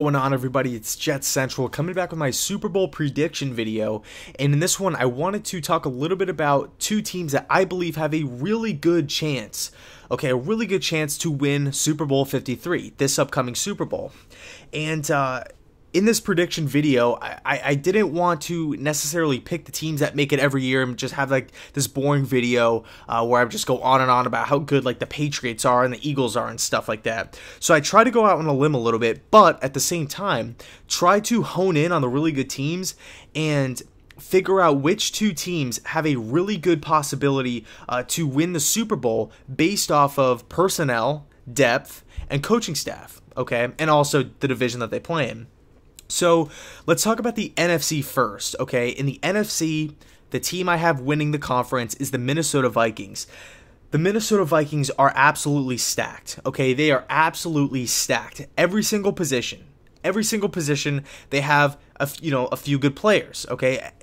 What's going on, everybody? It's JetsCentral coming back with my Super Bowl prediction video, and in this one I wanted to talk a little bit about two teams that I believe have a really good chance, a really good chance to win Super Bowl 53, this upcoming Super Bowl. And in this prediction video, I didn't want to necessarily pick the teams that make it every year and just have like this boring video where I just go on and on about how good like the Patriots are and the Eagles are and stuff like that. So I try to go out on a limb a little bit, but at the same time, try to hone in on the really good teams and figure out which two teams have a really good possibility to win the Super Bowl based off of personnel, depth, and coaching staff, and also the division that they play in. So let's talk about the NFC first, In the NFC, the team I have winning the conference is the Minnesota Vikings. The Minnesota Vikings are absolutely stacked, They are absolutely stacked. Every single position, they have a few good players,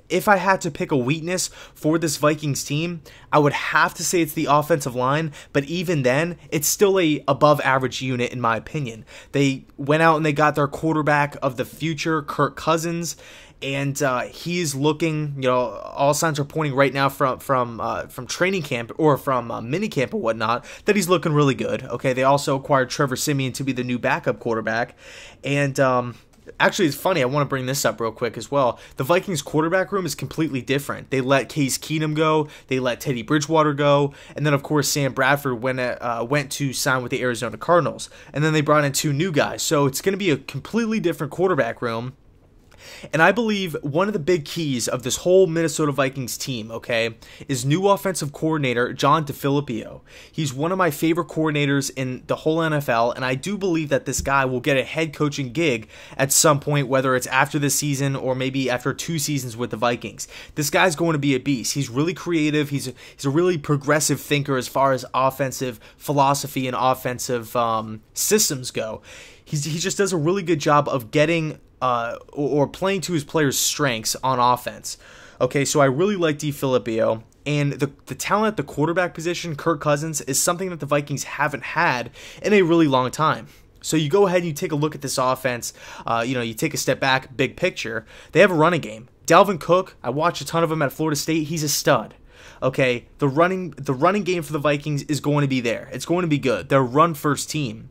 If I had to pick a weakness for this Vikings team, I would have to say it's the offensive line, but even then, it's still a above average unit in my opinion. They went out and they got their quarterback of the future, Kirk Cousins, and he's looking, all signs are pointing right now from training camp or from mini camp or whatnot that he's looking really good. They also acquired Trevor Siemian to be the new backup quarterback, and actually, it's funny, I want to bring this up real quick as well. The Vikings quarterback room is completely different. They let Case Keenum go, they let Teddy Bridgewater go, and then of course Sam Bradford went to sign with the Arizona Cardinals. And then they brought in two new guys. So it's going to be a completely different quarterback room. And I believe one of the big keys of this whole Minnesota Vikings team, is new offensive coordinator John DeFilippo. He's one of my favorite coordinators in the whole NFL, and I do believe that this guy will get a head coaching gig at some point, whether it's after this season or maybe after 2 seasons with the Vikings. This guy's going to be a beast. He's really creative. He's a really progressive thinker as far as offensive philosophy and offensive systems go. He just does a really good job of getting or playing to his players' strengths on offense. So I really like DeFilippo, and the talent at the quarterback position, Kirk Cousins, is something that the Vikings haven't had in a really long time. So you go ahead and you take a look at this offense, you take a step back, big picture. They have a running game. Dalvin Cook, I watched a ton of him at Florida State. He's a stud. The running game for the Vikings is going to be there. It's going to be good. They're a run-first team.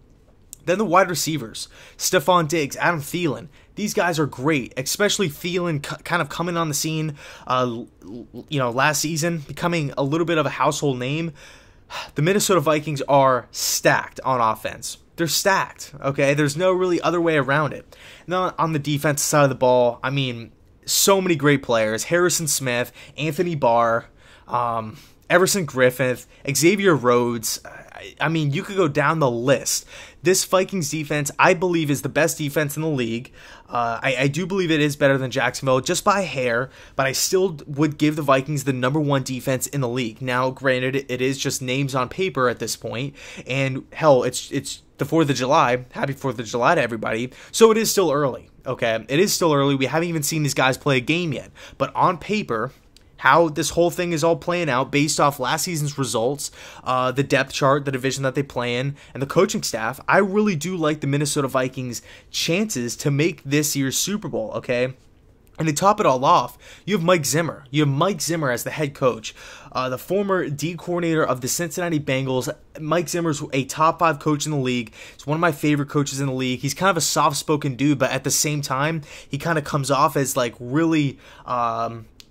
Then the wide receivers, Stefon Diggs, Adam Thielen. These guys are great, especially Thielen kind of coming on the scene, last season, becoming a little bit of a household name. The Minnesota Vikings are stacked on offense. They're stacked, There's no really other way around it. Now, on the defensive side of the ball, so many great players. Harrison Smith, Anthony Barr, Everson Griffith, Xavier Rhodes. You could go down the list. This Vikings defense, I believe, is the best defense in the league. I do believe it is better than Jacksonville, just by a hair, but I still would give the Vikings the #1 defense in the league. Now, granted, it is just names on paper at this point, and hell, it's the 4th of July. Happy 4th of July to everybody. So it is still early, It is still early. We haven't even seen these guys play a game yet, but on paper, how this whole thing is all playing out based off last season's results, the depth chart, the division that they play in, and the coaching staff, I really do like the Minnesota Vikings' chances to make this year's Super Bowl, And to top it all off, you have Mike Zimmer. You have Mike Zimmer as the head coach, the former D coordinator of the Cincinnati Bengals. Mike Zimmer's a top 5 coach in the league. He's one of my favorite coaches in the league. He's kind of a soft-spoken dude, but at the same time, he kind of comes off as like really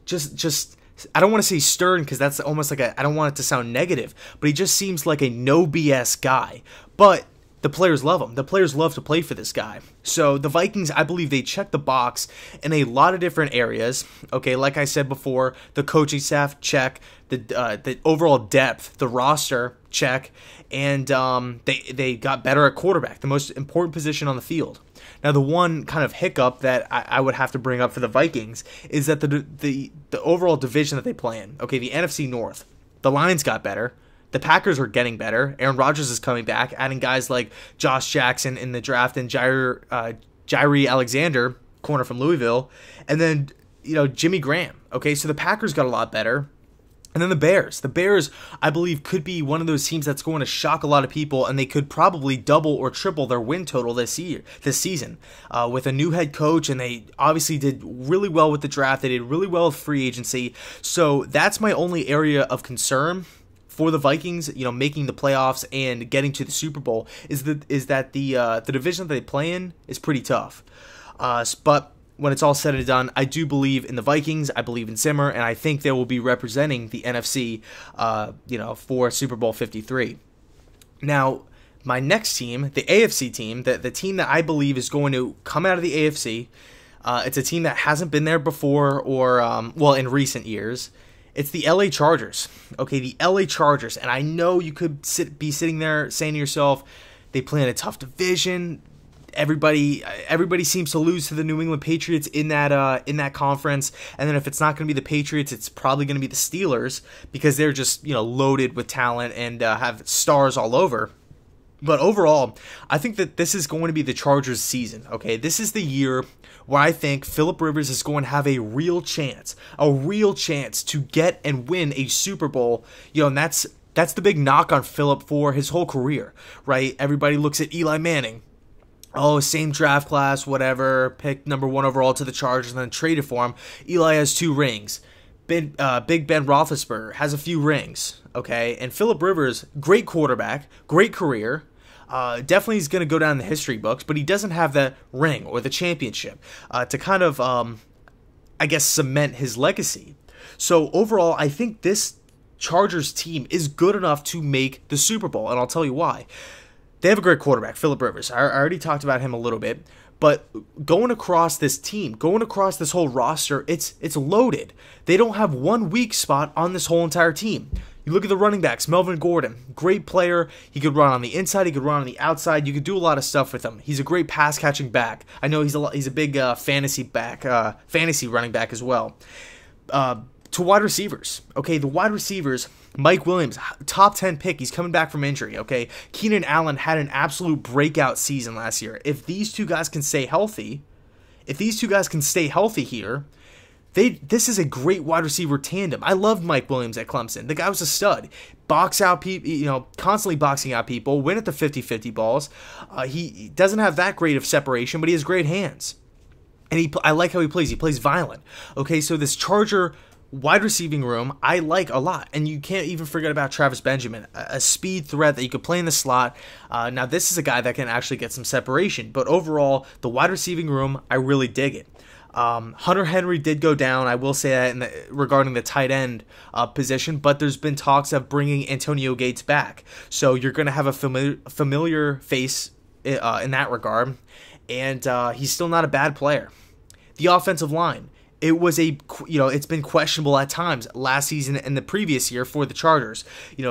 just I don't want to say stern because that's almost like I don't want it to sound negative, but he just seems like a no BS guy. But the players love him. The players love to play for this guy. So the Vikings, I believe they check the box in a lot of different areas. Like I said before, the coaching staff, check. The overall depth, the roster, check. And they got better at quarterback, the most important position on the field. Now, the one kind of hiccup that I would have to bring up for the Vikings is that the overall division that they play in, the NFC North, the Lions got better. The Packers are getting better. Aaron Rodgers is coming back, adding guys like Josh Jackson in the draft and Jaire Alexander, corner from Louisville, and then Jimmy Graham. So the Packers got a lot better. And then the Bears. The Bears, I believe, could be one of those teams that's going to shock a lot of people, and they could probably double or triple their win total this season, with a new head coach, and they obviously did really well with the draft. They did really well with free agency. So that's my only area of concern for the Vikings, making the playoffs and getting to the Super Bowl, is that the division that they play in is pretty tough. But when it's all said and done, I do believe in the Vikings. I believe in Zimmer, and I think they will be representing the NFC, for Super Bowl 53. Now, my next team, the AFC team, the team that I believe is going to come out of the AFC, it's a team that hasn't been there before or, in recent years. It's the LA Chargers. Okay, the LA Chargers, and I know you could be sitting there saying to yourself, they play in a tough division. Everybody seems to lose to the New England Patriots in that conference, and then if it's not going to be the Patriots, it's probably going to be the Steelers, because they're just loaded with talent and have stars all over. But overall, I think that this is going to be the Chargers' season. Okay, this is the year where I think Phillip Rivers is going to have a real chance to get and win a Super Bowl. And that's the big knock on Phillip for his whole career, right? Everybody looks at Eli Manning. Oh, same draft class, whatever, picked number 1 overall to the Chargers and then traded for him. Eli has 2 rings. Big Ben Roethlisberger has a few rings, okay? And Phillip Rivers, great quarterback, great career. Definitely is going to go down in the history books, but he doesn't have that ring or the championship to kind of, cement his legacy. So overall, I think this Chargers team is good enough to make the Super Bowl, and I'll tell you why. They have a great quarterback, Phillip Rivers. I already talked about him a little bit. But going across this team, going across this whole roster, it's loaded. They don't have one weak spot on this whole entire team. You look at the running backs, Melvin Gordon, great player. He could run on the inside, he could run on the outside. You could do a lot of stuff with him. He's a great pass-catching back. I know he's a big fantasy running back as well. To wide receivers, okay, the wide receivers, Mike Williams, top 10 pick. He's coming back from injury, okay? Keenan Allen had an absolute breakout season last year. If these two guys can stay healthy, here, this is a great wide receiver tandem. I loved Mike Williams at Clemson. The guy was a stud. Box out people, constantly boxing out people, win at the 50-50 balls. He doesn't have that great of separation, but he has great hands. And I like how he plays. He plays violent. Okay, so this Charger wide receiving room, I like a lot. And you can't even forget about Travis Benjamin, a speed threat that you could play in the slot. Now, this is a guy that can actually get some separation. But overall, the wide receiving room, I really dig it. Hunter Henry did go down, I will say that regarding the tight end position, but there's been talks of bringing Antonio Gates back. So you're going to have a familiar face in that regard. And he's still not a bad player. The offensive line. It's been questionable at times last season and the previous year for the Chargers.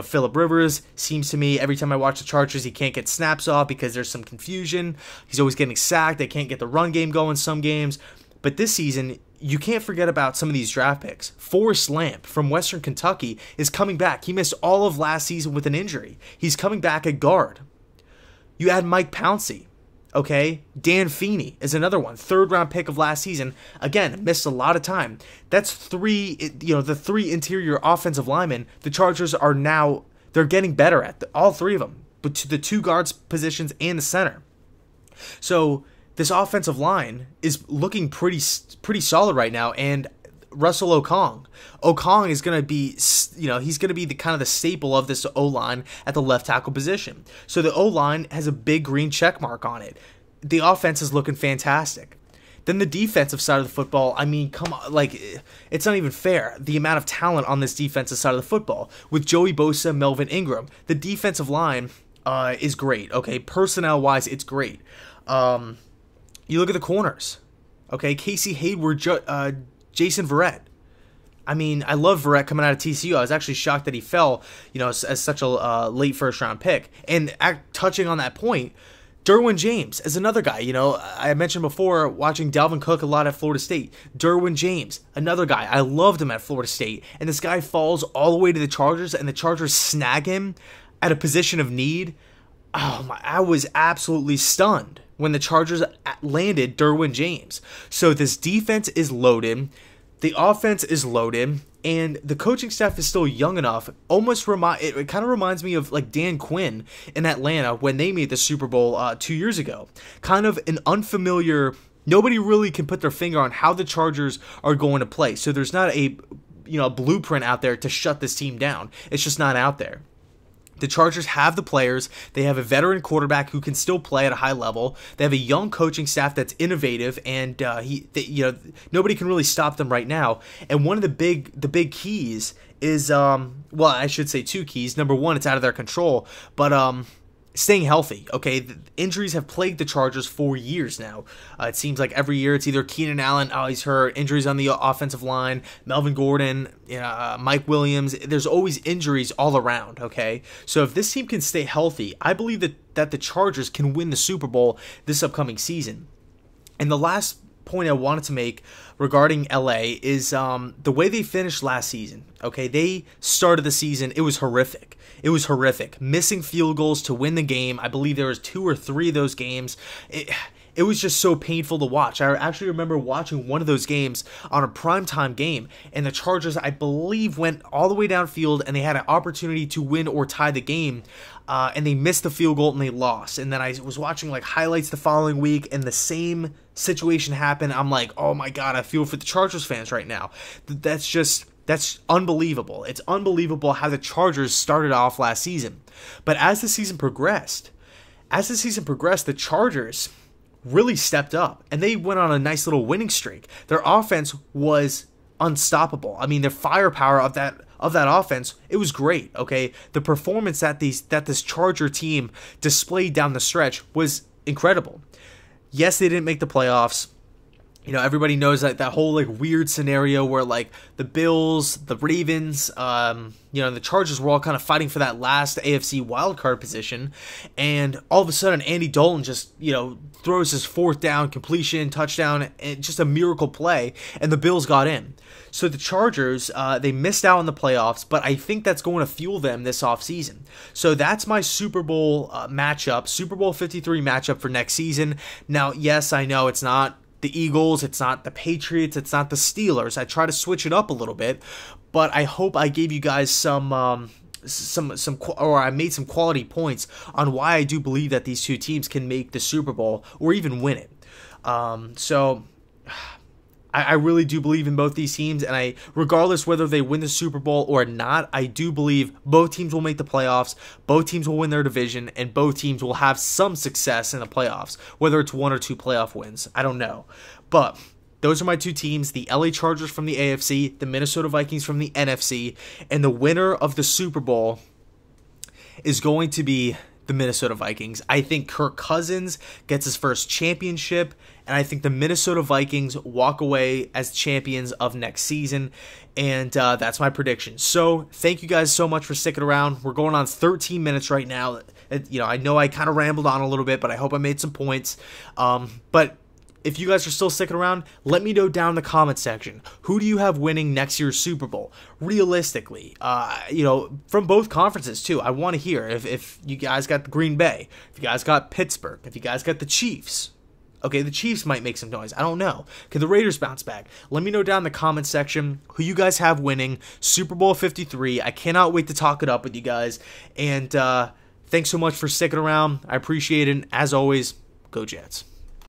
Phillip Rivers seems to me, every time I watch the Chargers, he can't get snaps off because there's some confusion. He's always getting sacked. They can't get the run game going some games. But this season, you can't forget about some of these draft picks. Forrest Lamp from Western Kentucky is coming back. He missed all of last season with an injury. He's coming back at guard. You add Mike Pouncey. Okay, Dan Feeney is another one, 3rd-round pick of last season. Again, missed a lot of time. That's the 3 interior offensive linemen. The Chargers are now, they're getting better at all 3 of them, but to the 2 guards positions and the center. So this offensive line is looking pretty solid right now, and Russell Okong is going to be, he's going to be the kind of the staple of this O-line at the left tackle position. So the O-line has a big green check mark on it. The offense is looking fantastic. Then the defensive side of the football, I mean, come on, it's not even fair, the amount of talent on this defensive side of the football. With Joey Bosa, Melvin Ingram, the defensive line is great, okay? Personnel-wise, it's great. You look at the corners, okay? Casey Hayward, Jason Verrett. I mean, I love Verrett coming out of TCU. I was actually shocked that he fell, as such a late first-round pick. And touching on that point, Derwin James is another guy. I mentioned before watching Dalvin Cook a lot at Florida State. Derwin James, another guy. I loved him at Florida State. And this guy falls all the way to the Chargers, and the Chargers snag him at a position of need. Oh my! I was absolutely stunned when the Chargers landed Derwin James. So this defense is loaded. The offense is loaded, and the coaching staff is still young enough. It kind of reminds me of like Dan Quinn in Atlanta when they made the Super Bowl 2 years ago. Kind of an unfamiliar. Nobody really can put their finger on how the Chargers are going to play. So there's not a blueprint out there to shut this team down. It's just not out there. The Chargers have the players. They have a veteran quarterback who can still play at a high level. They have a young coaching staff that's innovative, and nobody can really stop them right now. And one of the big keys is I should say two keys. Number one, it's out of their control, but staying healthy. Okay, the injuries have plagued the Chargers for years now. It seems like every year it's either Keenan Allen, oh he's hurt, injuries on the offensive line, Melvin Gordon, Mike Williams. There's always injuries all around. Okay, so if this team can stay healthy, I believe that the Chargers can win the Super Bowl this upcoming season. And the last point I wanted to make regarding LA is the way they finished last season. Okay, they started the season, it was horrific. It was horrific. Missing field goals to win the game. I believe there was 2 or 3 of those games. It was just so painful to watch. I actually remember watching one of those games on a primetime game, and the Chargers, I believe, went all the way downfield, and they had an opportunity to win or tie the game, and they missed the field goal, and they lost. And then I was watching like highlights the following week, and the same situation happened. I'm like, oh my God, I feel for the Chargers fans right now. That's unbelievable. It's unbelievable how the Chargers started off last season. But as the season progressed, the Chargers really stepped up, and they went on a nice little winning streak. Their offense was unstoppable. I mean, the firepower of that offense, it was great. Okay, the performance that this Charger team displayed down the stretch was incredible. Yes, they didn't make the playoffs. Everybody knows that whole like weird scenario where like the Bills, the Ravens, the Chargers were all kind of fighting for that last AFC wildcard position, and all of a sudden Andy Dalton just throws his 4th down completion, touchdown, and just a miracle play, and the Bills got in. So the Chargers, they missed out on the playoffs, but I think that's going to fuel them this offseason. So that's my Super Bowl matchup, Super Bowl 53 matchup for next season. Now, yes, I know it's not the Eagles, it's not the Patriots, it's not the Steelers. I try to switch it up a little bit, but I hope I gave you guys some or I made some quality points on why I do believe that these two teams can make the Super Bowl or even win it. So I really do believe in both these teams, and regardless whether they win the Super Bowl or not, I do believe both teams will make the playoffs, both teams will win their division, and both teams will have some success in the playoffs, whether it's 1 or 2 playoff wins. I don't know. But those are my two teams, the LA Chargers from the AFC, the Minnesota Vikings from the NFC, and the winner of the Super Bowl is going to be the Minnesota Vikings. I think Kirk Cousins gets his first championship, and I think the Minnesota Vikings walk away as champions of next season, and that's my prediction. So thank you guys so much for sticking around. We're going on 13 minutes right now. I know I kind of rambled on a little bit, but I hope I made some points. But if you guys are still sticking around, let me know down in the comment section. Who do you have winning next year's Super Bowl? Realistically, from both conferences too. I want to hear if you guys got the Green Bay, if you guys got Pittsburgh, if you guys got the Chiefs. Okay, the Chiefs might make some noise. I don't know. Can the Raiders bounce back? Let me know down in the comment section who you guys have winning Super Bowl 53. I cannot wait to talk it up with you guys. And thanks so much for sticking around. I appreciate it. And as always, go Jets.